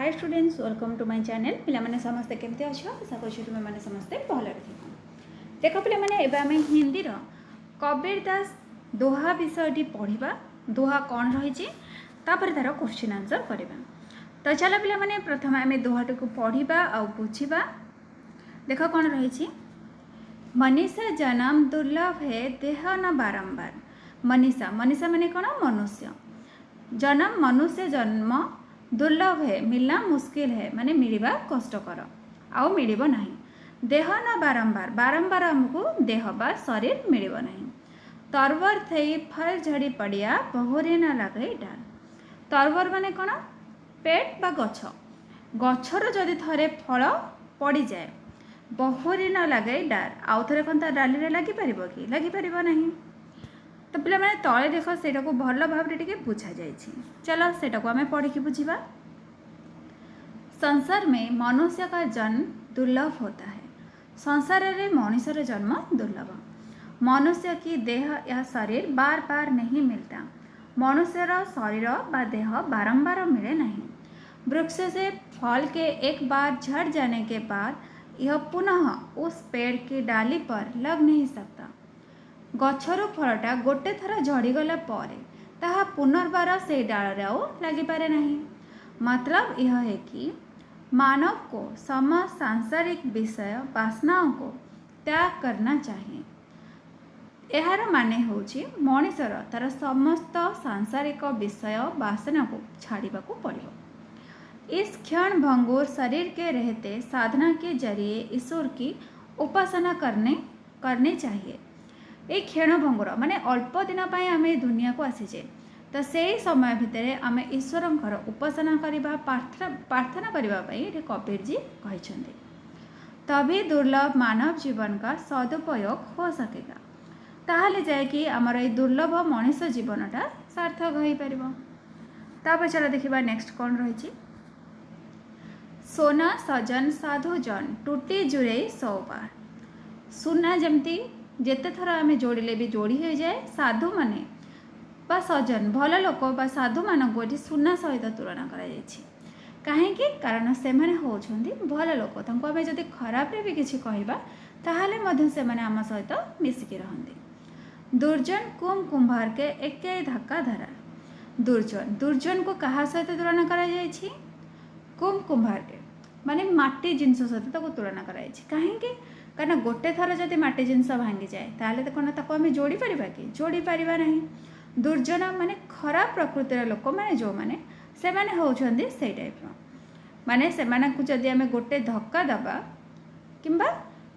Hi students welcome to my channel पिलामाने समस्ते केमती अच्छो आशा करूँ तुम मैंने समस्ते भल देख पे आम हिंदी कबीर दास दोहा विषय पढ़ा दोहा कौन रही तार क्वेश्चन आंसर करवा। तो चलो पे प्रथम आम दोहाटी को पढ़ा आ बुझा। देख कौन रही मनीषा जन्म दुर्लभ है देह न बारंबार। मनीषा मनीषा माने कौन मनुष्य जन्म मनुष्य जन्म दुर्लभ है मिलना मुश्किल है माने मिलवा कष्टकर आउ मिल ना। देह न बारंबार बारंबार आमको देह बा शरीर मिल ना। तरवर थे फल झड़ी पड़िया बहुरी न लगे डाल। तरवर माने कौन पेट बा गछ गछर जदि थरे फल पड़ जाए बहुरी न लगे डाल आउ थे कौन डाली लगी पार कि लगी पार ना। तो पे मैंने तले देख से भल भाव बुझा जाए। चलो से आम पढ़ी बुझा। संसार में मनुष्य का जन्म दुर्लभ होता है। संसार में मनुष्य जन्म दुर्लभ। मनुष्य की देह या शरीर बार बार नहीं मिलता। मनुष्यर शरीर व देह बारंबार मिले नहीं। वृक्ष से फल के एक बार झड़ जाने के बाद यह पुनः उस पेड़ की डाली पर लग नहीं सकता। गछर फलटा गोटे थर झड़ीगला ताहा पुनर्बार से डाल लगी पारे नहीं। मतलब यह है कि मानव को समस्त सांसारिक विषय वासनाओं को त्याग करना चाहिए। यार माने होची मनीषर तार समस्त सांसारिक विषय वासना को छाड़वा को पड़ो। इस क्षण भंगुर शरीर के रहते साधना के जरिए ईश्वर की उपासना करने चाहिए। ये क्षण भंगुर माने अल्प दिन आम दुनिया को आसीचे तो से समय भितर आम ईश्वर उपासना करवा प्रार्थना करने कबीर जी कहते तभी दुर्लभ मानव जीवन का सदुपयोग हो सकेगा। ताहले जाए कि आमर ये दुर्लभ मनुष्य जीवनटा सार्थक हो पार। चलो देखा नेक्स्ट कौन रही सोना सजन साधु जन टूटी जुड़े 100 बार। सुना जमती जेते थर आम जोड़िले भी जोड़ी हो जाए साधु माने बा सजन भल लोक बा साधु मानक ये सुना सहित तुलना कहीं कारण से होती भल लोक आम जब खराब भी किसी कहवा ताहले से आम सहित मिसिकी रहती। दुर्जन कुम कुंभार के एक धक्का धरा। दुर्जन दुर्जन को कहा सहित तुलना कुम कुंभार के माने माटी जिनस सहित तुलना कहीं कारण गोटे थर जब माटी जिनस भांगी जाए ताहले तो कौन ताको आम जोड़ी पारिबा कि जोड़ी पारिबा नहीं। दुर्जन माने खराब प्रकृतिर लोक मैंने जो मैंने से माने होउछंदी से टाइप माने से माने को जदि आम गोटे धक्का दबा किंबा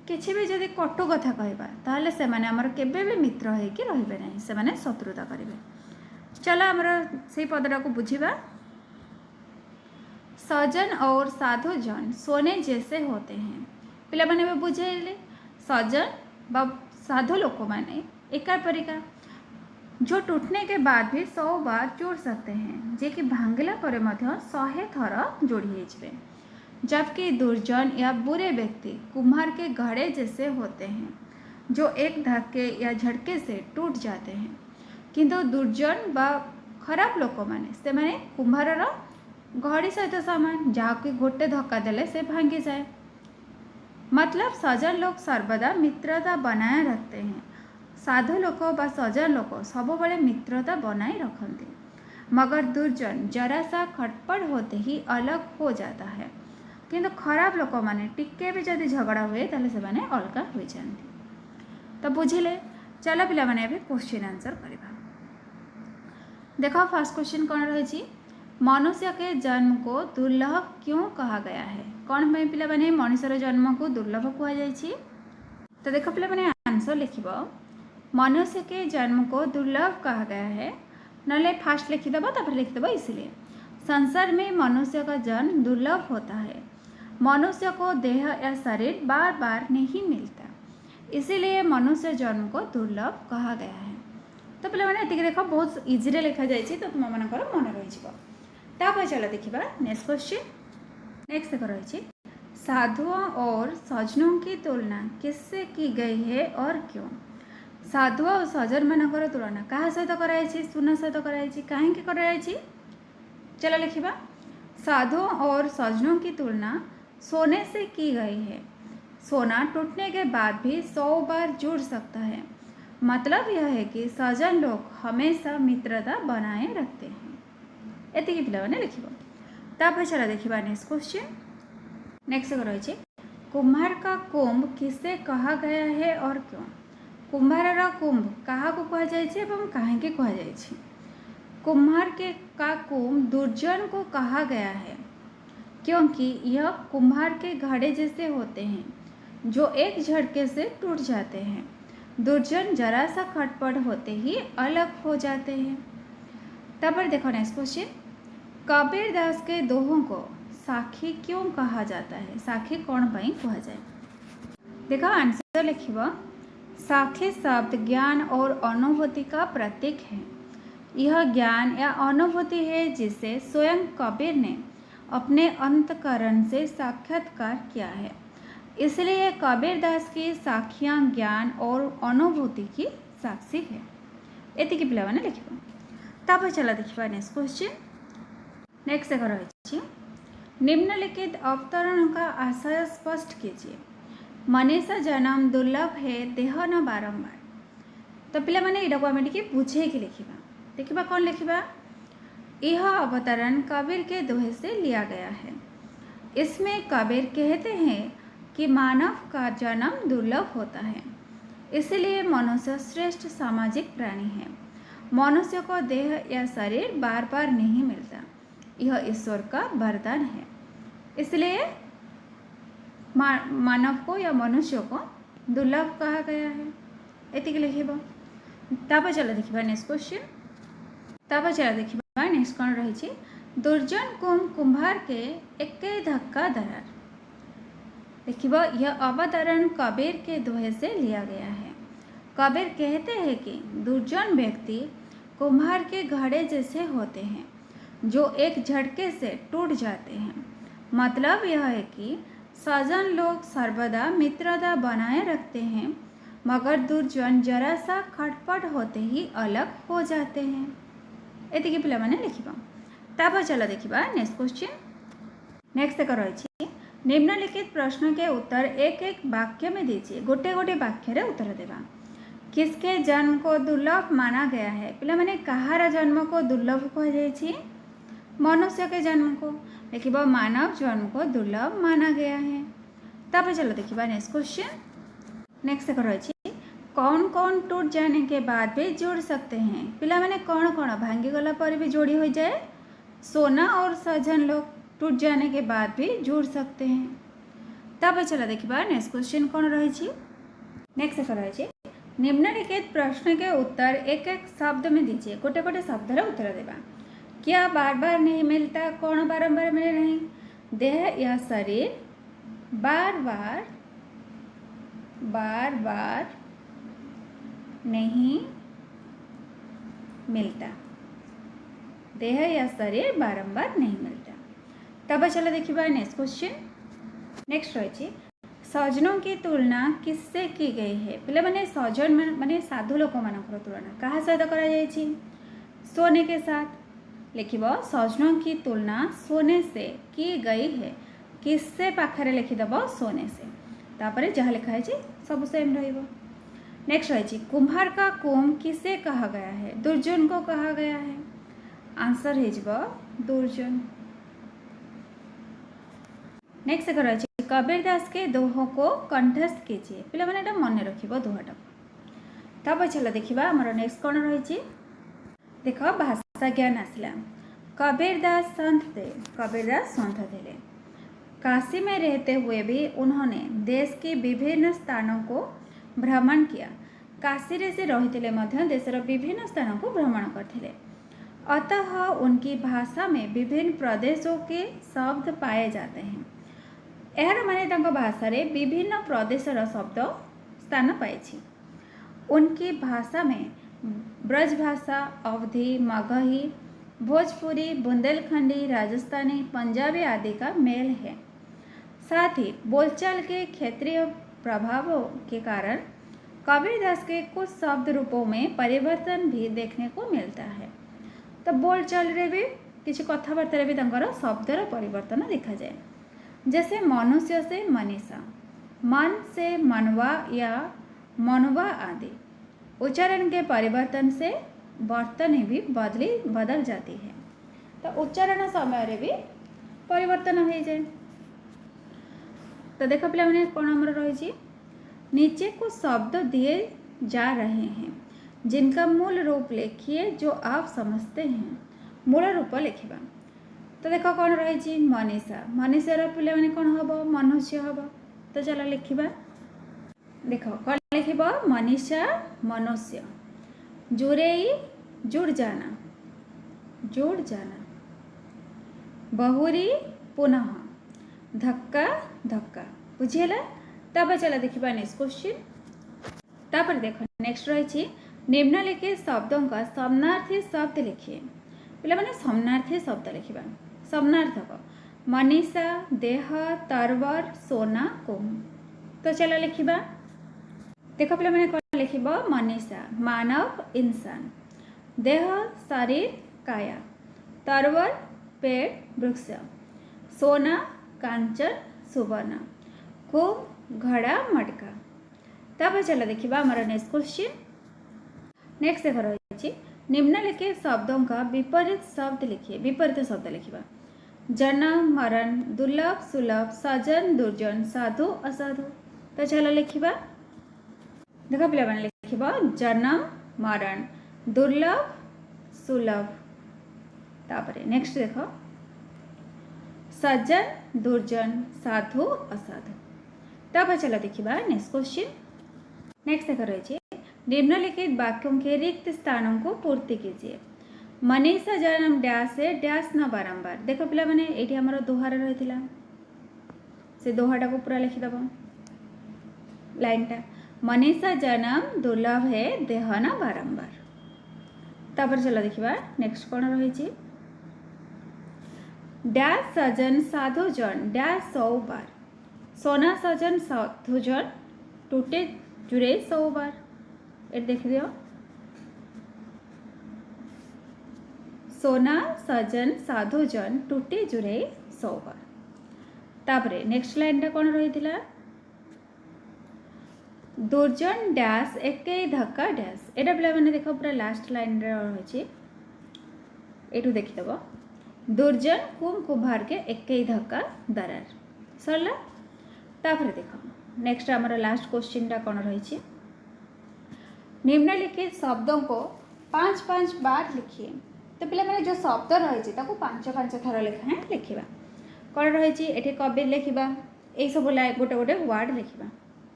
किसी भी जदि कटु कथा कहबा ताहले से माने हमर केबे भी मित्र है कि रहिबे नहीं से माने शत्रुता करिवे। चलो हमर से पदटा को बुझिबा। सजन और साधु जन सोने जैसे होते हैं। पिला माने भी बुझेले सजन व साधु लोक माने एका परिका जो टूटने के बाद भी 100 बार जोड़ सकते हैं जे कि भांगला पर 100 थर जोड़ी जाए। जबकि दुर्जन या बुरे व्यक्ति कुम्हार के घड़े जैसे होते हैं जो एक धक्के या झटके से टूट जाते हैं। किंतु दुर्जन व खराब लोक माने से माने कुम्हार घड़ी सहित सामान जहाँ कि गोटे धक्का देले से भांगी जाए। मतलब सजन लोग सर्वदा मित्रता बनाए रखते हैं। साधु लोक व सजन लोक सब बड़े मित्रता बनाए रखते मगर दुर्जन जरा सा खटपट होते ही अलग हो जाता है। किंतु खराब लोक माने टिके भी जदि झगड़ा हुए ताले से माने अलग हो जाते। तो बुझिले चलो पिला माने अभी क्वेश्चन आंसर करवा। देखो फर्स्ट क्वेश्चन कौन रही मनुष्य के जन्म को दुर्लभ क्यों कहा गया है। कौन पे पिला माने मनुष्यर जन्म को दुर्लभ कहा जायछि। तो देखो पिला माने आंसर लिखिबो मनुष्य के जन्म को दुर्लभ कहा गया है नले फास्ट लिखिदेव तापर लिखिदेव। इसलिए संसार में मनुष्य का जन्म दुर्लभ होता है। मनुष्य को देह या शरीर बार बार नहीं मिलता इसीलिए मनुष्य जन्म को दुर्लभ कहा गया है। तो पे मैंने ये देख बहुत इजी लिखा जाए तो तुम मन रही। चलो देखा नेक्स्ट क्वेश्चन। नेक्स्ट देख रही साधुओं और सजनों की तुलना किससे की गई है और क्यों। साधु और सजन मानकर तुलना क्या सहित कराई सुना सहित कराई कहीं कराई। चलो लिखा साधुओं और सज्जनों की तुलना सोने से की गई है। सोना टूटने के बाद भी 100 बार जुड़ सकता है। मतलब यह है कि सज्जन लोग हमेशा मित्रता बनाए रखते हैं। एतिकी पिलाने लिखिब। तापर चला देखिबा नेक्स्ट क्वेश्चन। नेक्स्ट रही कुम्हार का कुंभ किसे कहा गया है और क्यों? कुम्हार कुंभ क्या कहुए कहीं कहुए? कुम्हार के का कुंभ दुर्जन को कहा गया है क्योंकि यह कुम्हार के घड़े जैसे होते हैं जो एक झटके से टूट जाते हैं। दुर्जन जरा सा खटपट होते ही अलग हो जाते हैं। तब देखो नेक्स्ट क्वेश्चन। कबीर दास के दोहों को साखी क्यों कहा जाता है? साखी कौन पाई कहा जाए? देखो आंसर लिखिबा। साखी शब्द ज्ञान और अनुभूति का प्रतीक है। यह ज्ञान या अनुभूति है जिसे स्वयं कबीर ने अपने अंतकरण से साक्षात्कार किया है। इसलिए कबीर दास की साखियाँ ज्ञान और अनुभूति की साक्षी है। एतिकी पिलाने लिखिबा। तापर चला देखिबा नेक्स्ट क्वेश्चन। नेक्स्ट एक रही निम्नलिखित अवतरण का आशय स्पष्ट कीजिए। मनीषा जन्म दुर्लभ है देह न बारंबार। तो पिला माने इडा को आमे टिके बुझे के लिखिबा। देखिबा कौन लिखिबा। यह अवतरण कबीर के दोहे से लिया गया है। इसमें कबीर कहते हैं कि मानव का जन्म दुर्लभ होता है, इसलिए मनुष्य श्रेष्ठ सामाजिक प्राणी है। मनुष्य को देह या शरीर बार बार नहीं मिलता, यह ईश्वर का वरदान है। इसलिए मानव को या मनुष्य को दुर्लभ कहा गया है। एतिक लिखिबा। तापर चला देखिबा नेक्स्ट क्वेश्चन। तापर चला देखिबा नेक्स्ट कौन रही दुर्जन कुम्हार के एक धक्का दरार। देखिबा यह अवतरण कबीर के दोहे से लिया गया है। कबीर कहते हैं कि दुर्जन व्यक्ति कुम्हार के घड़े जैसे होते हैं जो एक झटके से टूट जाते हैं। मतलब यह है कि सज्जन लोग सर्वदा मित्रता बनाए रखते हैं, मगर दुर्जन जरा सा खटपट होते ही अलग हो जाते हैं। एतिकी पिला माने लिखिबा। तापर चला देखिबा नेक्स्ट क्वेश्चन। नेक्स्ट एक रही निम्नलिखित प्रश्न के उत्तर एक एक वाक्य में दीजिए। गोटे गोटे वाक्य रे उत्तर देवा। किसके जन्म को दुर्लभ माना गया है? पिला माने कहार जन्म को दुर्लभ कह जाए? मनुष्य के जन्म को। देखिबा मानव जन्म को दुर्लभ माना गया है। तब चलो देखिबा नेक्स्ट क्वेश्चन। नेक्स्ट एक रही कौन कौन टूट जाने के बाद भी जुड़ सकते हैं? पिला माने कौन कौन भांगी गला पर भी जोड़ी हो जाए? सोना और सज्जन लोग टूट जाने के बाद भी जुड़ सकते हैं। तब चला देखिबा नेक्स्ट क्वेश्चन कौन रही। नेक्स्ट एक रही निम्नलिखित प्रश्न के उत्तर एक एक शब्द में दीजिए। गोटे गोटे शब्द उत्तर देवा। क्या बार बार नहीं मिलता? कौन बारंबार मिले नहीं? देह या शरीर बार बार नहीं मिलता। देह या शरीर बारंबार नहीं मिलता। तब चलो देखिए नेक्स्ट क्वेश्चन। नेक्स्ट रही सज्जनों की तुलना किससे की गई है? पिले माने सज्जन माने साधु लोक मानकर तुलना क्या सहित करा जायछि? सोने के साथ। लिखिब सज्जनों की तुलना सोने से की गई है। किससे पाखरे लिखिदेव? सोने से। तापर जहाँ लिखा है सब सेम रहिबो। नेक्स्ट रही कुम्हार का कुंभ किसे कहा गया है? दुर्जन को कहा गया है। आंसर हो दुर्जन। नेक्स्ट रही कबीर दास के दोहों को कंठस्थ कीजिए। पिला माने मन रखिबो दोहटा। तब चलो देखिबा हमर नेक्स्ट कौन रही। देख भाषा ज्ञान आसला। कबीर दास संत थे। कबीर दास संत थे। काशी में रहते हुए भी उन्होंने देश के विभिन्न स्थानों को भ्रमण किया। काशी रे से रही देशर विभिन्न स्थानों को भ्रमण करते। अतः उनकी भाषा में विभिन्न प्रदेशों के शब्द पाए जाते हैं। यार माने भाषा रे विभिन्न प्रदेशर शब्द स्थान पाई। उनकी भाषा में ब्रज भाषा, अवधी, मगही, भोजपुरी, बुंदेलखंडी, राजस्थानी, पंजाबी आदि का मेल है। साथ ही बोलचाल के क्षेत्रीय प्रभावों के कारण कबीरदास के कुछ शब्द रूपों में परिवर्तन भी देखने को मिलता है। तो बोलचाल रे भी किसी कथबार्ता भी तांकर शब्दर परिवर्तन देखा जाए। जैसे मनुष्य से मनीषा, मन से मनवा या मनवा आदि। उच्चारण के परिवर्तन से वर्तनी भी बदल जाती है। तो उच्चारण समय भी परिवर्तन हो जाए। तो देखो पिला मैंने कौन आमर रही, नीचे कुछ शब्द दिए जा रहे हैं जिनका मूल रूप लिखिए जो आप समझते हैं। मूल रूप लिखा। तो देखो कौन रही, मनीषा, मनीषार पिला मैंने कौन हम, मनुष्य हम। तो चलो लिखा, देख कौन लिख, मनीषा मनुष्य, जुड़ेई जुड़ जाना, जुड़ जाना, बहुरी पुनः, धक्का धक्का। बुझीगला। तापर चला देखा नेक्स्ट क्वेश्चन। तापर देख नेक्स्ट रही, निम्नलिखित शब्दों का समानार्थी शब्द लिखिए। पिला मैंने समानार्थी शब्द लिखा। समानार्थक मनीषा, देह, तरवर, सोना, कोम। तो चलो लिखा, देख पिला मैंने कौन लिख, मनीषा मानव इंसान, देह शरीर काया, तरवर पेड़ वृक्ष, सोना कांचन सुवर्ण, कुम घड़ा मटका। तब चलो देखा आमर नेक्स्ट क्वेश्चन। नेक्स्ट देख रही, निम्नलिखित शब्दों का विपरीत शब्द लिखिए। विपरीत शब्द लिखा, जन्म मरण, दुर्लभ सुलभ, सजन दुर्जन, साधु असाधु। तो चलो लिखा, देख पे लिखा, जन्म मरण, दुर्लभ सुलभ। तापर नेक्स्ट देख, सज्जन दुर्जन, साधु असाधु। तब चलो देखा नेक्स्ट क्वेश्चन। नेक्स्ट देख रही, निम्नलिखित वाक्यों के रिक्त स्थानों को पूर्ति कीजिए। मनीषा जन्म डैश है डैश न बारंबार। देख पिला मैंने ये आमर दोहार रही है, से दोहाटा को पूरा लिखिदेव लाइनटा, मनीषा जन्म दुर्लभ है देह न बारंबार। तापर चलो देखा नेक्स्ट कौन रही, डैश सजन साधु जन डैश 100 बार, सोना सजन साधु जन टूटे जुड़े 100 बार। ये देख दियो, सोना सजन साधु जन टूटे जुड़े 100 बार। तापरे नेक्स्ट लाइन टा कौन रही थी, दुर्जन डैश एक धक्का डैश। एटा पिला मैंने देख पूरा लास्ट लाइन रही, यू देखीदेव, दुर्जन कुम कुम्भार के एक धक्का दरार। सरला। तापर देख नेक्स्ट आमर लास्ट क्वेश्चन टा कौन रही, निम्नलिखित शब्दों को 5-5 बार लिखिए। तो पिला मैंने जो शब्द रही 5-5 थर लिखा लिखा। कौन रही ये कबीर लिखा, यही सब गोटे गोटे वार्ड लिखा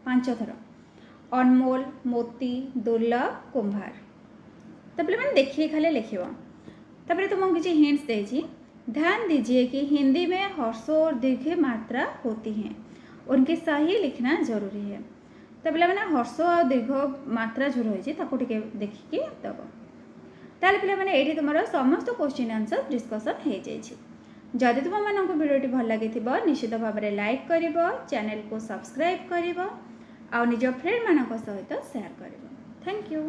5 थर, अनमोल, मोती, दुर्लभ, कुम्भार। तो पिला मैंने देखिए खाली लिख। तापर तुमको किसी हिंट्स देजी, ध्यान दीजिए कि हिंदी में ह्रस्व और दीर्घ मात्रा होती हैं, उनके सही लिखना जरूरी है। तो पे मैंने ह्रस्व और दीर्घ मात्रा जो रही है देखिए दब। ताल पे मैंने ये तुम समस्त क्वेश्चन आंसर डिस्कसन हो जाए। जदि तुम मानक भिडियोटी भल लगी निश्चित भाव में लाइक कर, चैनल को सब्सक्राइब कर, आ निज फ्रेंड मान सहित शेयर कर। Thank you.